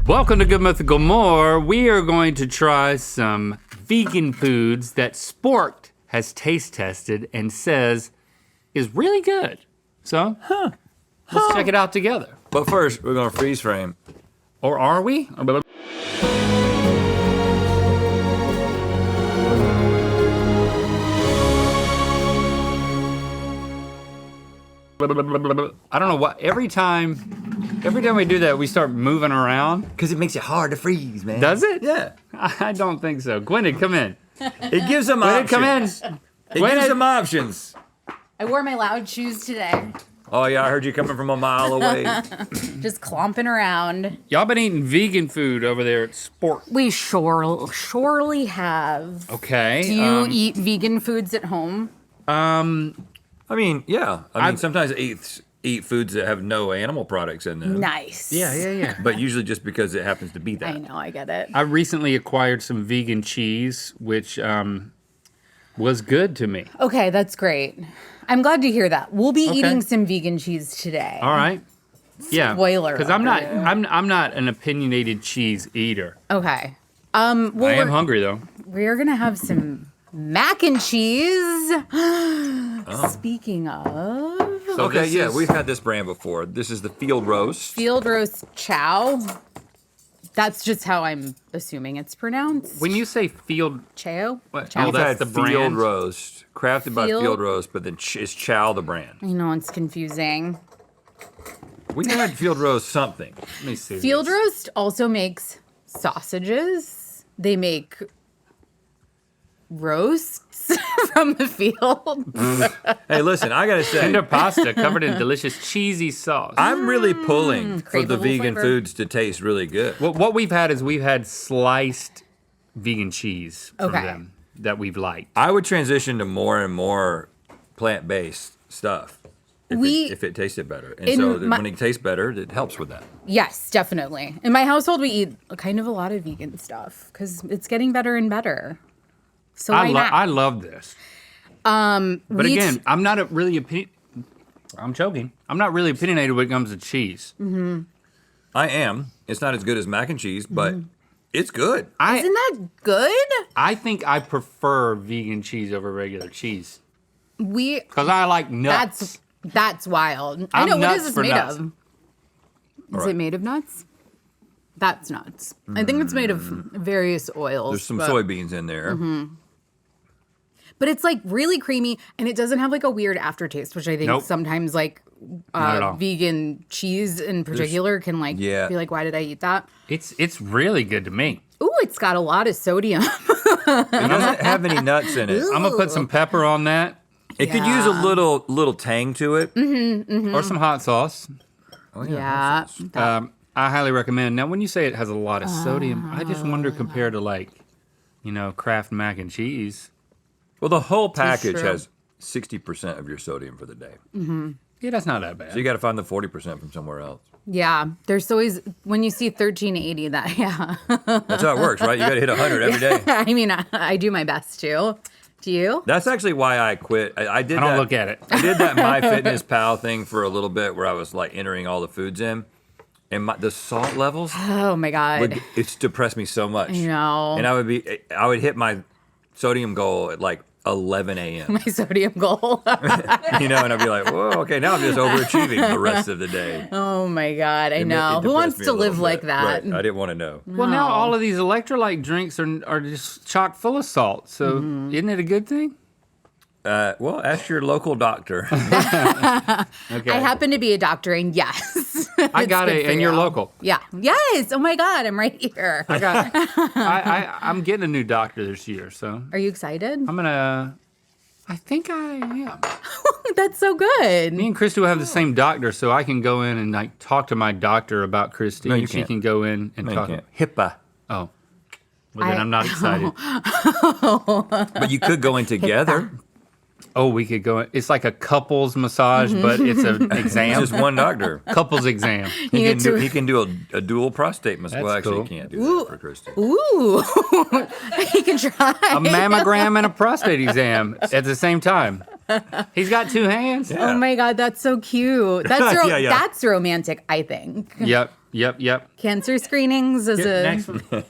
Welcome to Good Mythical More. We are going to try some vegan foods that Sporked has taste tested and says is really good. So, let's check it out together. But first, we're gonna freeze frame. Or are we? I don't know what, every time we do that, we start moving around. Because it makes it hard to freeze, man. Does it? Yeah. I don't think so. Gwyneth, come in. It gives them Gwyneth, options. come in. It gives them options. I wore my loud shoes today. Oh yeah, I heard you coming from a mile away. Just clomping around. Y'all been eating vegan food over there at Sporked. We surely have. Okay. Do you eat vegan foods at home? I mean, yeah. I mean, sometimes I eat foods that have no animal products in them. Nice. Yeah. But usually just because it happens to be that. I know, I get it. I recently acquired some vegan cheese, which was good to me. Okay, that's great. I'm glad to hear that. We'll be eating some vegan cheese today. All right. Yeah. Spoiler Because I'm not alert. I'm not an opinionated cheese eater. Okay. I am hungry though. We're gonna have some mac and cheese. Speaking of Okay, this yeah, is- we've had this brand before. This is the field roast. field roast chow. That's just how I'm assuming it's pronounced. When you say field, Chow? what? Chow. Oh, We've that's had the field brand. roast, crafted by Field- Field Roast, but then is Chow the brand. I know it's confusing. We had Field Roast something. Let me see. Field this. roast also makes sausages. They make roasts from the field. Hey, listen, I gotta say, Tender pasta covered in delicious cheesy sauce. I'm really pulling for the craveable vegan flavor. foods to taste really good. What we've had is we've had sliced vegan cheese from Okay. them that we've liked. I would transition to more and more plant-based stuff if it tasted better. And In so my- when it tastes better, it helps with that. Yes, definitely. In my household, we eat kind of a lot of vegan stuff because it's getting better and better. So why not? I love this. But We again, I'm not I'm joking. I'm not really opinionated when it comes to cheese. I am. It's not as good as mac and cheese, but it's good. Isn't that good? I think I prefer vegan cheese over regular cheese We because I like nuts. that's wild. I I'm know what nuts is this for made nuts. of? Is Alright. it made of nuts? That's nuts. I think it's made of various oils. There's some but- soybeans in there. But it's like really creamy and it doesn't have like a weird aftertaste, which I think Nope. sometimes like Not at all. vegan cheese in particular can like yeah. be like, why did I eat that? It's really good to me. Ooh, it's got a lot of sodium. It doesn't have any nuts in it. I'm gonna put some pepper on that It could use a Yeah. little tang to it. or some hot sauce. Oh, Yeah. I highly recommend. Now, when you say it has a lot of sodium, I just wonder compared to like, Kraft mac and cheese. Well, the whole package true. has 60% of your sodium for the day. Yeah, that's not that bad. So you got to find the 40% from somewhere else. Yeah. There's always, when you see 1380, that, yeah. That's how it works, right? You got to hit 100 every day. I mean, I do my best too. Do you? That's actually why I quit. I did I don't that. look at it. I did that MyFitnessPal thing for a little bit where I was like entering all the foods in. And the salt levels, Oh my God. it's depressed me so much. I know. And I would hit my sodium goal at like 11 a.m. My sodium goal. And I'd be like, whoa, okay, now I'm just overachieving the rest of the day. Oh my God. I It know. Who depressed wants me to a little live like bit. that? Right. I didn't want to know. Well, now No. all of these electrolyte drinks are just chock full of salt. So isn't it a good thing? Well, ask your local doctor. Okay. I happen to be a doctor, and yes. I it's got good it, for and you're you. local. Yeah. Yes. Oh my God. I'm right here. I'm getting a new doctor this year, so Are you excited? I think I am. That's so good. Me and Christy will have the same doctor, so I can go in and like talk to my doctor about Christy, No, you and she can't. can go in and No, you talk. can't. HIPAA. Oh, well then I- I'm not excited. But you could go in together. Oh, we could go in. It's like a couples massage, but it's an exam. Just one doctor. Couples exam. He can do a dual prostate massage. Well, That's actually, cool. he can't do that for Kristen. Ooh. You can try. A mammogram and a prostate exam at the same time. He's got two hands. Yeah. Oh my God, that's so cute. That's Yeah, yeah. that's romantic, I think. Yep. Yep. Cancer screenings as Yep, a next one.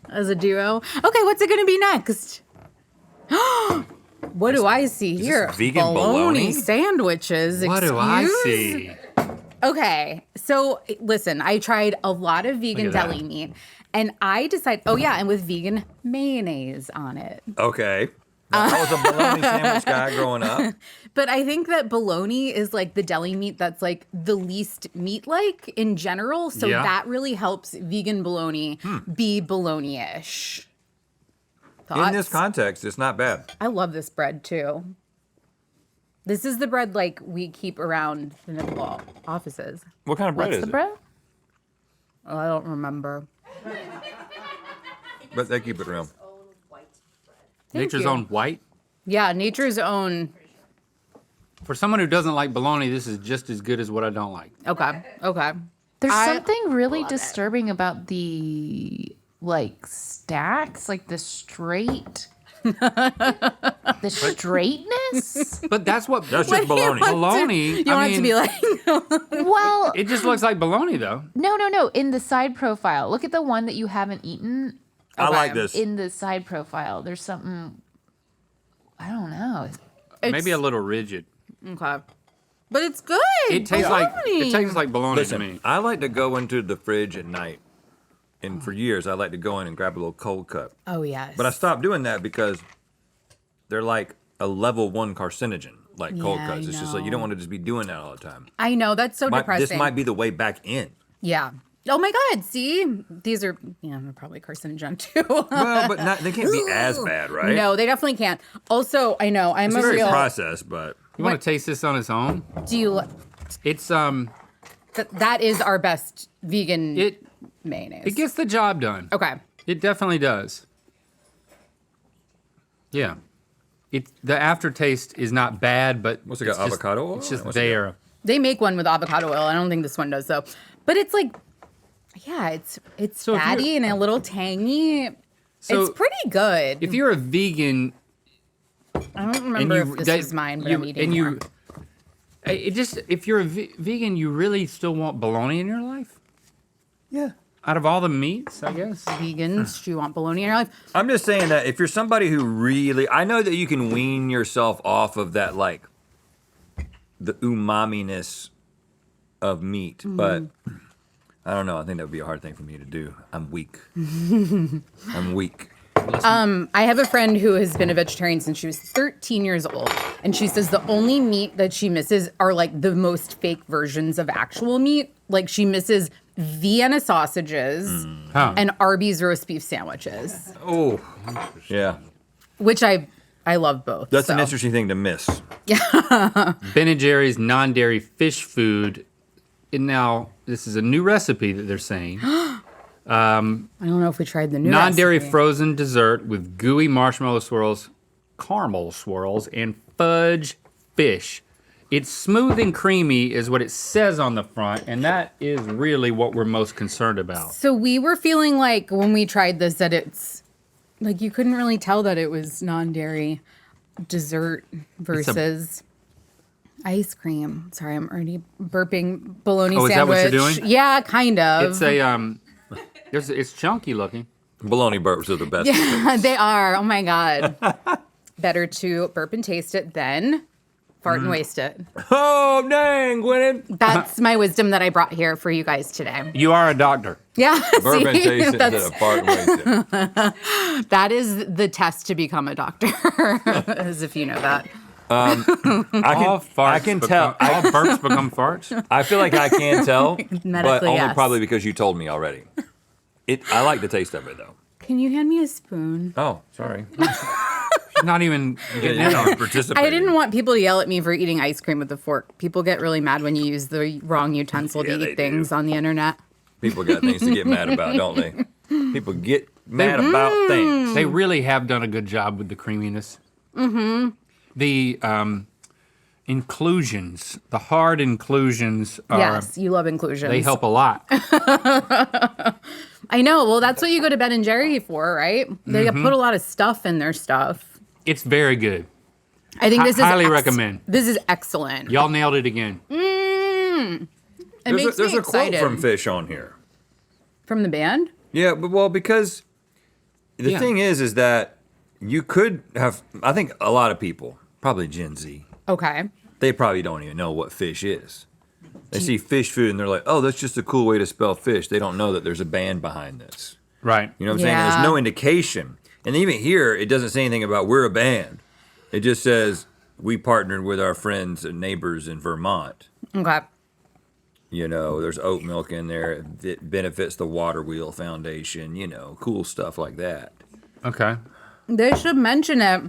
as a duo. Okay, what's it going to be next? What do I see here? vegan bologna? Sandwiches. What do I Excuse? see? Okay, so listen, I tried a lot of vegan Look at that. deli meat, and I decided, and with vegan mayonnaise on it. Okay. I was a bologna sandwich guy growing up. But I think that bologna is like the deli meat that's like the least meat-like in general, so Yeah. that really helps vegan bologna be bologna-ish. In this Thoughts? context, it's not bad. I love this bread too. This is the bread like we keep around the Mythical offices. What kind of bread What's is the it? bread? Oh, I don't remember. But they keep it around. Nature's you. Own white. Yeah, nature's own. For someone who doesn't like bologna, this is just as good as what I don't like. Okay. There's I something really disturbing about the like stacks, like the straightness. But that's what That's just bologna. bologna. You want it to be like Well, It just looks like bologna though. no. In the side profile, look at the one that you haven't eaten. I like this. In the side profile, there's something. I don't know. Maybe a little rigid. okay, but it's good. It tastes like bologna to Listen, me. I like to go into the fridge at night. And for years, I like to go in and grab a little cold cut. Oh yes. But I stopped doing that because they're like a level 1 carcinogen, like cold Yeah, cuts. I It's just like you know. don't want to just be doing that all the time. I know that's so depressing. This might be the way back in. Yeah. Oh my God. See, these are they're probably carcinogen too. Well, but they can't be as bad, right? No, they definitely can't. Also, I know I'm It's a very real. processed, but You want to taste this on its own? Do you? It's That is our best vegan it mayonnaise. it gets the job done. Okay. It definitely does. Yeah. The aftertaste is not bad, but What's it got, it's just- avocado oil? It's just What's it got? there. They make one with avocado oil. I don't think this one does though. But it's like, it's So if fatty you're- and a little tangy. So it's pretty good. if you're a vegan I don't and remember you if this that- is mine, but you- I'm eating and more. you it just if you're a vegan, you really still want bologna in your life? yeah. Out of all the meats, I guess. Vegans, do you want bologna in your life? I'm just saying that if you're somebody who really, I know that you can wean yourself off of that, like, the umami-ness of meat, Mm-hmm. but I don't know. I think that would be a hard thing for me to do. I'm weak. I'm weak. I have a friend who has been a vegetarian since she was 13 years old, and she says the only meat that she misses are like the most fake versions of actual meat. Like she misses Vienna sausages Huh. and Arby's roast beef sandwiches, Oh, yeah. which I love both. That's so. an interesting thing to miss. Ben & Jerry's non-dairy fish food. And now this is a new recipe that they're saying. I don't know if we tried the new Non-dairy recipe. frozen dessert with gooey marshmallow swirls, caramel swirls, and fudge fish. It's smooth and creamy is what it says on the front, and that is really what we're most concerned about. So we were feeling like when we tried this that it's like you couldn't really tell that it was non-dairy dessert versus ice cream. Sorry, I'm already burping bologna Oh, is that sandwich. what you're doing? Yeah, kind of. It's a it's chunky looking. Bologna burps are the best. Yeah, they are. Oh my God. Better to burp and taste it than fart and waste it. Oh, dang, Gwyneth. That's my wisdom that I brought here for you guys today. You are a doctor. Yeah. Burp and see? taste it instead That's- of fart and waste it. that is the test to become a doctor, as if you know that. I All can tell. All burps become farts. I feel like I can tell, but Medically, only yes. probably because you told me already. I like the taste of it, though. Can you hand me a spoon? Oh, sorry. Not even getting in on it. Participating. I didn't want people to yell at me for eating ice cream with a fork. People get really mad when you use the wrong utensil Yeah, to they eat things do. on the internet. People got things to get mad about, don't they? People get mad about things. They really have done a good job with the creaminess. Mm-hmm. The inclusions, the hard inclusions are Yes, you love inclusions. they help a lot. I know. Well, that's what you go to Ben and Jerry for, right? They put a lot of stuff in their stuff. It's very good. I think this is Highly recommend. This is excellent. Y'all nailed it again. It makes There's me a quote excited. from Fish on here. From the band? Yeah, but well, because the Yeah. thing is that you could have. I think a lot of people, probably Gen Z, Okay. they probably don't even know what fish is. They see fish food and they're like, "Oh, that's just a cool way to spell fish." They don't know that there's a band behind this. Right. You know what I'm saying? Yeah. There's no indication, and even here, it doesn't say anything about we're a band. It just says we partnered with our friends and neighbors in Vermont. Okay. You know, there's oat milk in there. It benefits the Water Wheel Foundation. You know, cool stuff like that. Okay. They should mention it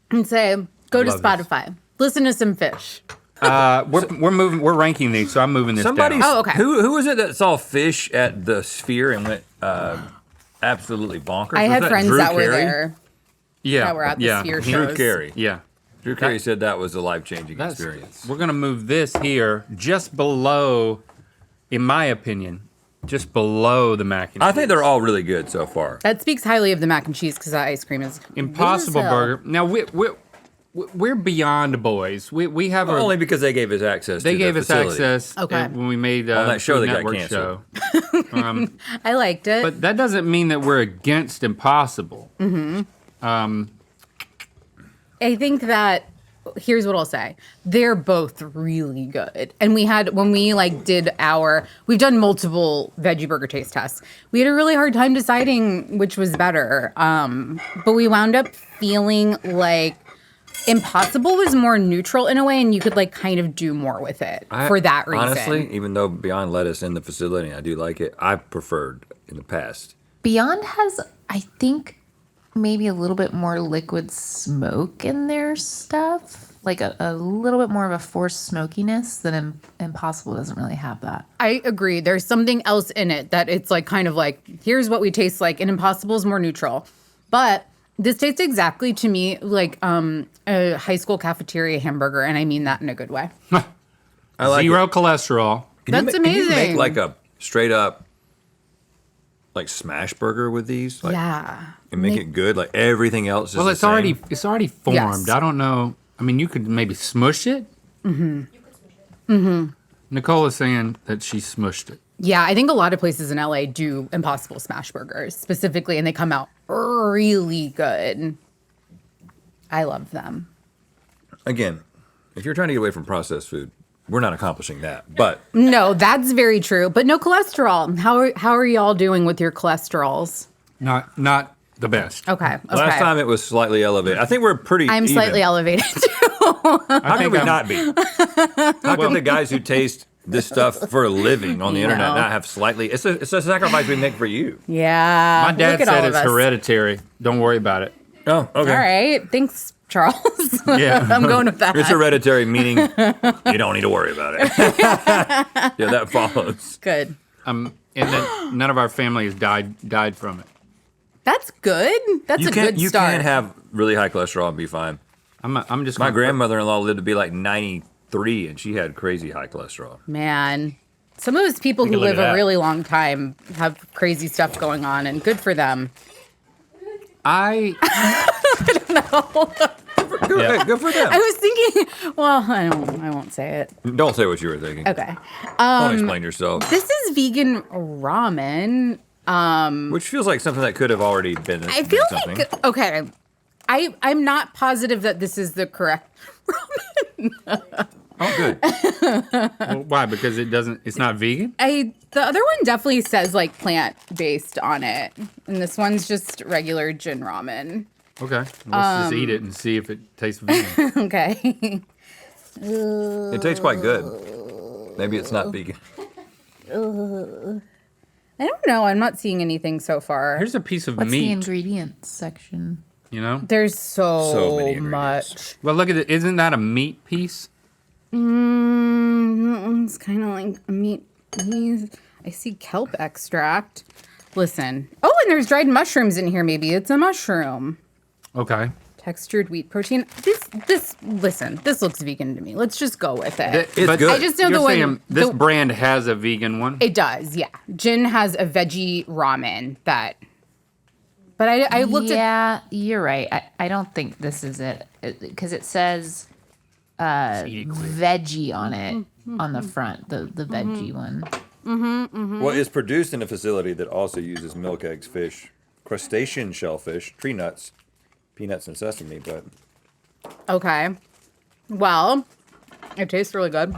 and say, go to Love this. Spotify. Listen to some fish. We're ranking these, so I'm moving this Somebody, down. Oh, okay. Who was it that saw fish at the Sphere and went absolutely bonkers? I Was had that friends Drew that were Carey? there. Yeah. that were at the yeah. Sphere He- show. Drew Carey. Yeah. Drew Carey said that was a life-changing That's- experience. We're gonna move this here just below, in my opinion, just below the mac and cheese. I think they're all really good so far. That speaks highly of the mac and cheese because that ice cream is Impossible good as hell. Burger. Now we're beyond boys. We have a. Only because they gave us access. They to gave the us facility. access Okay. when we made On that show Food that got Network canceled. show. I liked it. But that doesn't mean that we're against Impossible. I think that here's what I'll say. They're both really good. And we had when we we've done multiple veggie burger taste tests. We had a really hard time deciding which was better. But we wound up feeling like Impossible was more neutral in a way and you could kind of do more with it for that reason. Honestly, even though Beyond Lettuce in the facility, I do like it. I preferred in the past. Beyond has, I think, maybe a little bit more liquid smoke in their stuff. Like a little bit more of a forced smokiness than Impossible doesn't really have that. I agree. There's something else in it that it's here's what we taste like, and Impossible is more neutral. But this tastes exactly to me like a high school cafeteria hamburger, and I mean that in a good way. I like Zero it. cholesterol. That's Can you amazing. make like a straight up smash burger with these? Yeah. And make it good? Like everything else is Well, the it's same? already formed. Yes. I don't know. I mean, you could maybe smush it. Mm-hmm. Nicole is saying that she smushed it. Yeah, I think a lot of places in LA do Impossible smash burgers specifically, and they come out really good. I love them. Again, if you're trying to get away from processed food, we're not accomplishing that. But No, that's very true. But no cholesterol. How are y'all doing with your cholesterols? Not the best. Okay. last time it was slightly elevated. I think we're pretty I'm even. slightly elevated too. How could we not be? How come the guys who taste this stuff for a living on the internet not have slightly? It's a sacrifice we make for you. Yeah. My dad look at said all of it's us. hereditary. Don't worry about it. Oh, okay. All right. Thanks, Charles. Yeah. I'm going with that. It's hereditary, meaning you don't need to worry about it. Yeah, that follows. Good. And then none of our family has died from it. That's good. That's a good You start. can have really high cholesterol and be fine. I'm just My gonna- grandmother-in-law lived to be like 93, and she had crazy high cholesterol. Man, some of those people who can look live at a that. really long time have crazy stuff going on, and good for them. I Good, Yeah. good for them. I was thinking, well, I won't say it. Don't say what you were thinking. Okay. Don't explain yourself. This is vegan ramen. Which feels like something that could have already been. I feel something. like, okay, I'm not positive that this is the correct ramen. Oh, good. well, why? Because it's not vegan? The other one definitely says plant-based on it. And this one's just regular gin ramen. Okay. Let's just eat it and see if it tastes vegan. Okay. It tastes quite good. Maybe it's not vegan. I don't know. I'm not seeing anything so far. Here's a piece of What's the meat, ingredients section? you know? There's So many ingredients. much. Well, look at it. Isn't that a meat piece? It's kind of like a meat. I see kelp extract. Listen. Oh, and there's dried mushrooms in here. Maybe it's a mushroom. Okay. Textured wheat protein. Listen, this looks vegan to me. Let's just go with it. It's But good. I just know you're the one. saying this the- brand has a vegan one? It does, yeah. Jin has a veggie ramen that. But I looked at. Yeah, you're right. I don't think this is it because it says Eat it quick. veggie on it on the front, the veggie one. Well, it's produced in a facility that also uses milk, eggs, fish, crustacean shellfish, tree nuts, peanuts, and sesame. But Okay. Well, it tastes really good.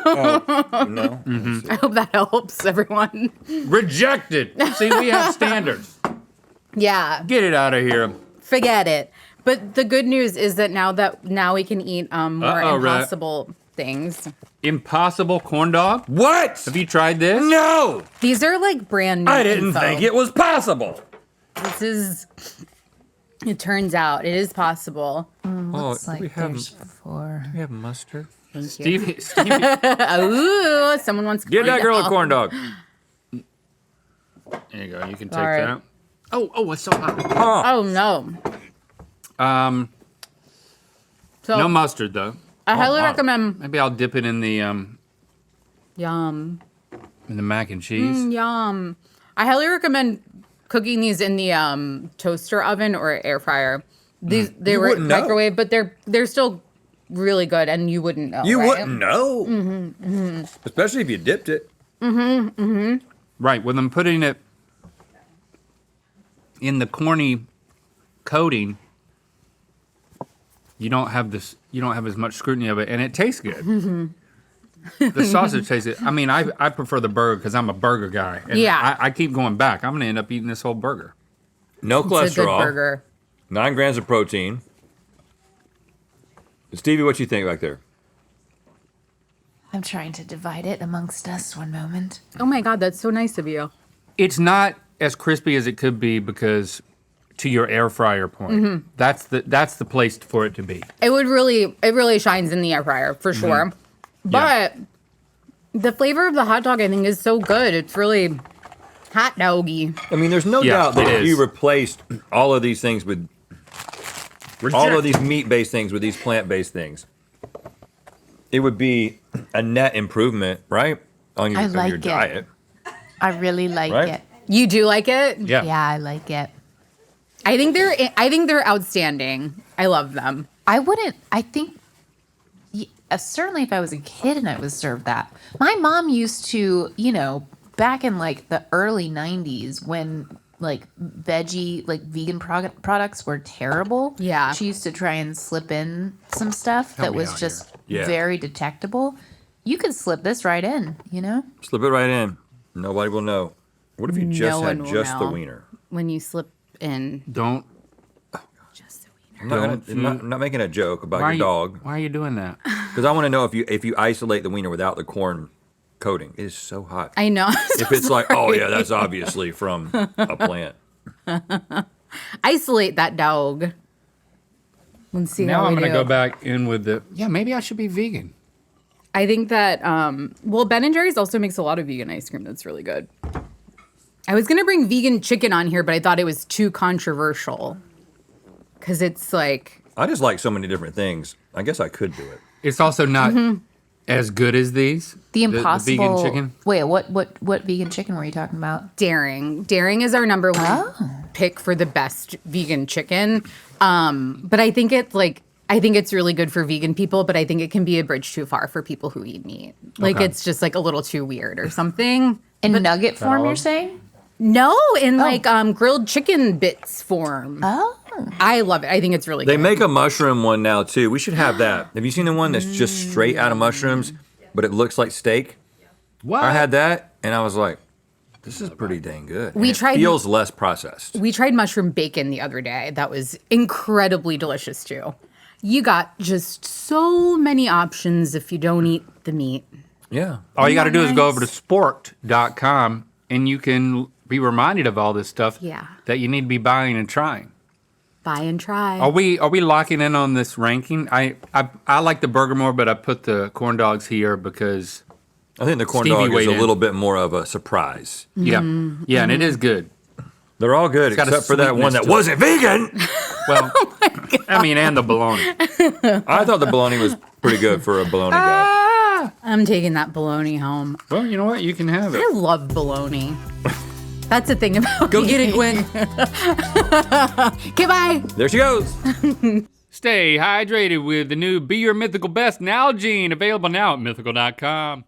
no, I hope that helps everyone. Rejected. See, we have standards. Yeah, Get it out of here. forget it. But the good news is that now we can eat more Uh-oh, right. impossible things. Impossible corn dog? what? Have you tried this? No, These are like brand new. I didn't info. think it was possible. This is. It turns out it is possible. Looks do we like have- there's 4. We have mustard. Thank you. Stevie, Ooh, someone wants. Give that girl a corn dog. there you go. You can take Sorry. that. Oh, it's so hot. Oh no. So No mustard though. I highly wow. recommend. Maybe I'll dip it in the Yum. mac and cheese. Yum. I highly recommend cooking these in the toaster oven or air fryer. They You were wouldn't know. microwave, but they're still really good, and you wouldn't know. You right? wouldn't know, especially if you dipped it. Right. When I'm putting it in the corny coating, you don't have this. You don't have as much scrutiny of it, and it tastes good. The sausage tastes good. I mean, I prefer the burger because I'm a burger guy. And Yeah. I keep going back. I'm gonna end up eating this whole burger. No It's a good cholesterol, burger. 9 grams of protein. Stevie, what you think back there? I'm trying to divide it amongst us one moment. Oh my god, that's so nice of you. It's not as crispy as it could be because, to your air fryer point, that's the place for it to be. It really shines in the air fryer for sure. But the flavor of the hot dog, I think, is so good. It's really hot doggy. I mean, there's no Yeah, doubt that it if is. you replaced all of these things with all of these meat-based things with these plant-based things, it would be a net improvement, right, on your, I on like your it. diet. I really like Right? it. You do like it? Yeah. Yeah, I like it. I think they're outstanding. I love them. I think, certainly if I was a kid and I was served that. My mom used to, back in like the early 90s when like vegan products were terrible. Yeah. She used to try and slip in some stuff that me was out just here. Yeah. very detectable. You could slip this right in, Slip it right in. Nobody will know. What if you just No had one will just the know. wiener? When you slip in Don't. just the wiener. I'm not making a joke about your dog Why are you doing that? because I want to know if you isolate the wiener without the corn coating. It is so hot. I know. If it's like, oh yeah, that's obviously from a plant. Isolate that dog. Let's see Now how I'm we gonna do. go back in with the. Yeah, maybe I should be vegan. I think that Ben & Jerry's also makes a lot of vegan ice cream that's really good. I was gonna bring vegan chicken on here, but I thought it was too controversial. Cause it's like I just like so many different things. I guess I could do it. It's also not as good as these. The Impossible vegan chicken. Wait, what vegan chicken were you talking about? Daring. Daring is our number one Oh. pick for the best vegan chicken. But I think it's really good for vegan people, but I think it can be a bridge too far for people who eat meat. Like it's just like a little too weird or something. In nugget form, all you're of- saying? No, in like grilled chicken bits form. Oh. I love it. I think it's really They good. make a mushroom one now too. We should have that. Have you seen the one that's just straight out of mushrooms, but it looks like steak? What? I had that, and I was like, "This is pretty dang good." And We it tried- feels less processed. We tried mushroom bacon the other day. That was incredibly delicious too. You got just so many options if you don't eat the meat. Yeah. All you got to do is go Nice. over to spork.com and you can be reminded of all this stuff Yeah. that you need to be buying and trying. Buy and try. Are we locking in on this ranking? I like the burger more, but I put the corn dogs here because I think the corn Stevie dog is weighed a in. little bit more of a surprise. yeah, and it is good. They're all good got a except for that one sweetness that to it. wasn't vegan. Well, I mean, and the bologna. I thought the bologna was pretty good for a bologna guy. I'm taking that bologna home. Well, you know what? You can have it. I love bologna. That's the thing about Go get it, Gwen. Okay, bye. There she goes. Stay hydrated with the new Be Your Mythical Best Nalgene, available now at mythical.com.